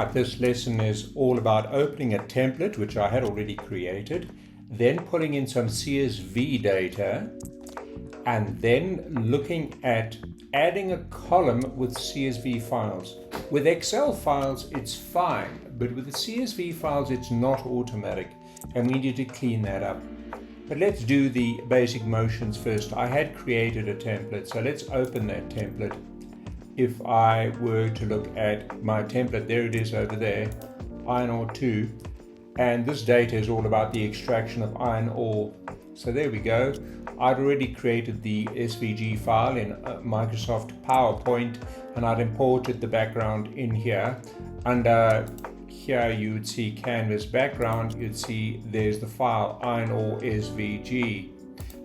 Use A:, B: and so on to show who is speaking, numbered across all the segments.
A: right, this lesson is all about opening a template, which I had already created, then pulling in some CSV data, and then looking at adding a column with CSV files. With Excel files, it's fine, but with the CSV files, it's not automatic, and we need to clean that up. But let's do the basic motions first. I had created a template, so let's open that template. If I were to look at my template, there it is over there, iron ore 2, and this data is all about the extraction of iron ore. So there we go. I'd already created the SVG file in Microsoft PowerPoint, and I'd imported the background in here. Under here you would see canvas background, you'd see there's the file iron ore SVG.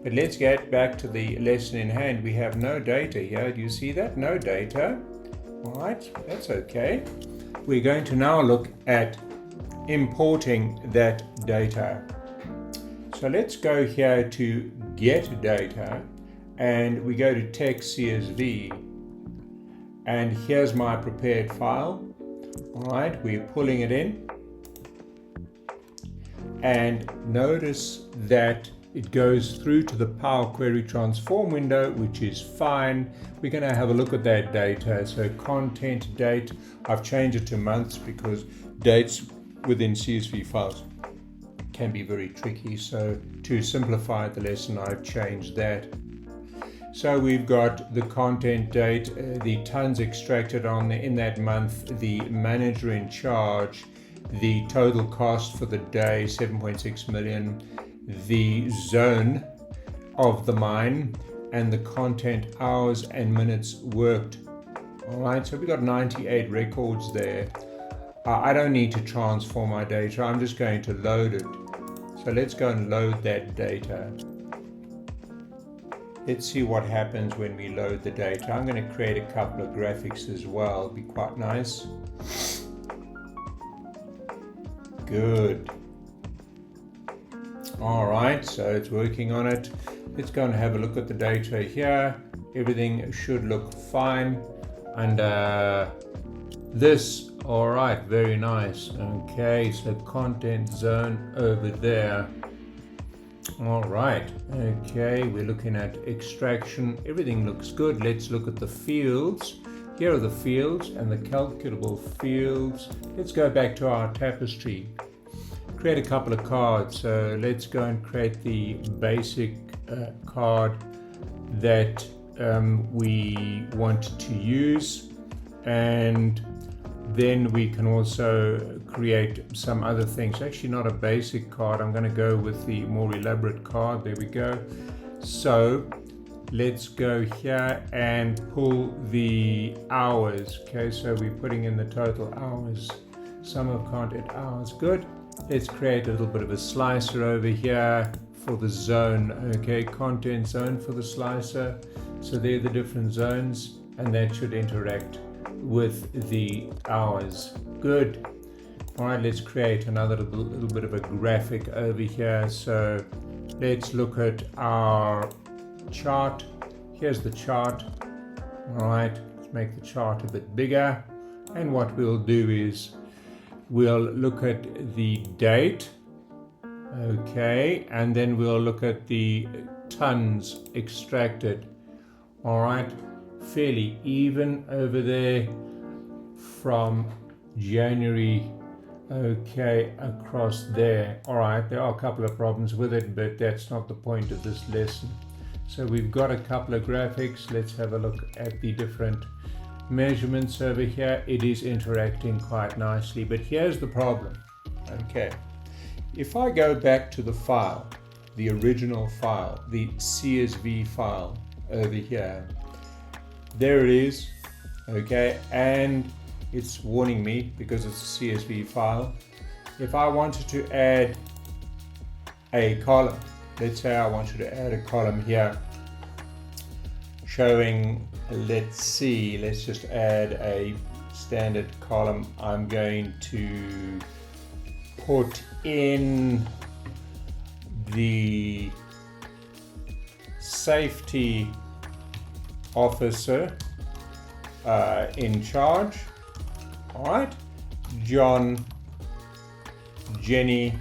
A: But let's get back to the lesson in hand. We have no data here. Do you see that? No data. All right, that's okay. We're going to now look at importing that data. So let's go here to get data, and we go to text CSV, and here's my prepared file. All right, we're pulling it in, and notice that it goes through to the Power Query Transform window, which is fine. We're going to have a look at that data. So content date, I've changed it to months because dates within CSV files can be very tricky. So to simplify the lesson, I've changed that. So we've got the content date, the tons extracted in that month, the manager in charge, the total cost for the day, 7.6 million, the zone of the mine, and the content hours and minutes worked. All right, so we've got 98 records there. I don't need to transform my data, I'm just going to load it. So let's go and load that data. Let's see what happens when we load the data. I'm going to create a couple of graphics as well, it'll be quite nice. Good. All right, so it's working on it. Let's go and have a look at the data here. Everything should look fine. And this, all right, very nice. Okay, so content zone over there. All right, okay, we're looking at extraction. Everything looks good. Let's look at the fields. Here are the fields and the calculable fields. Let's go back to our tapestry. Create a couple of cards. So let's go and create the basic card that we want to use, and then we can also create some other things. Actually not a basic card, I'm going to go with the more elaborate card. There we go. So let's go here and pull the hours. Okay, so we're putting in the total hours, sum of content hours. Good. Let's create a little bit of a slicer over here for the zone. Okay, content zone for the slicer. So they're the different zones, and that should interact with the hours. Good. All right, let's create another little bit of a graphic over here. So let's look at our chart. Here's the chart. All right, let's make the chart a bit bigger. And what we'll do is we'll look at the date. Okay, and then we'll look at the tons extracted. All right, fairly even over there from January, okay, across there. All right, there are a couple of problems with it, but that's not the point of this lesson. So we've got a couple of graphics. Let's have a look at the different measurements over here. It is interacting quite nicely, but here's the problem. Okay, if I go back to the file, the original file, the CSV file over here, there it is. Okay, and it's warning me because it's a CSV file. If I wanted to add a column, let's say I wanted to add a column here showing, let's see, let's just add a standard column. I'm going to put in the safety officer in charge. All right, John, Jenny,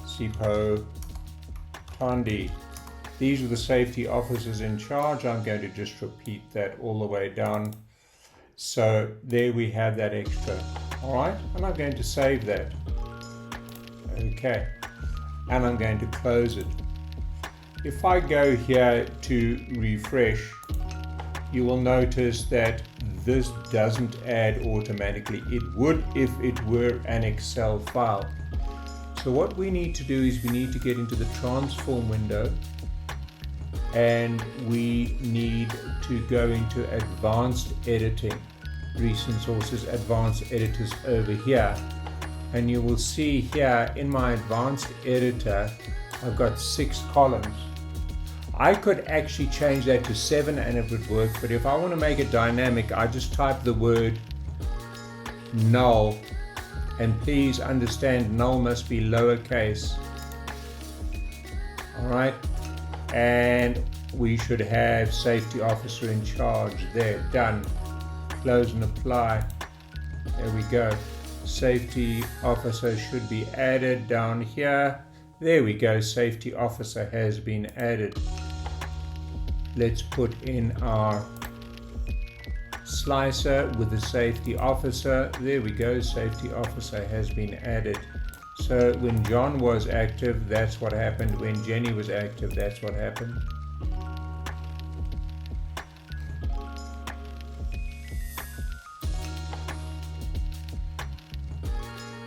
A: Sipo, Tondi. These are the safety officers in charge. I'm going to just repeat that all the way down. So there we have that extra. All right, and I'm going to save that. Okay, and I'm going to close it. If I go here to refresh, you will notice that this doesn't add automatically. It would if it were an Excel file. So what we need to do is we need to get into the transform window, and we need to go into advanced editing, recent sources, advanced editors over here, and you will see here in my advanced editor I've got 6 columns. I could actually change that to 7 and it would work, but if I want to make it dynamic, I just type the word null, and please understand null must be lowercase. Alright, and we should have safety officer in charge there. Done. Close and apply. There we go. Safety officer should be added down here. There we go. Safety officer has been added. Let's put in our slicer with the safety officer. There we go. Safety officer has been added. So when John was active, that's what happened. When Jenny was active, that's what happened.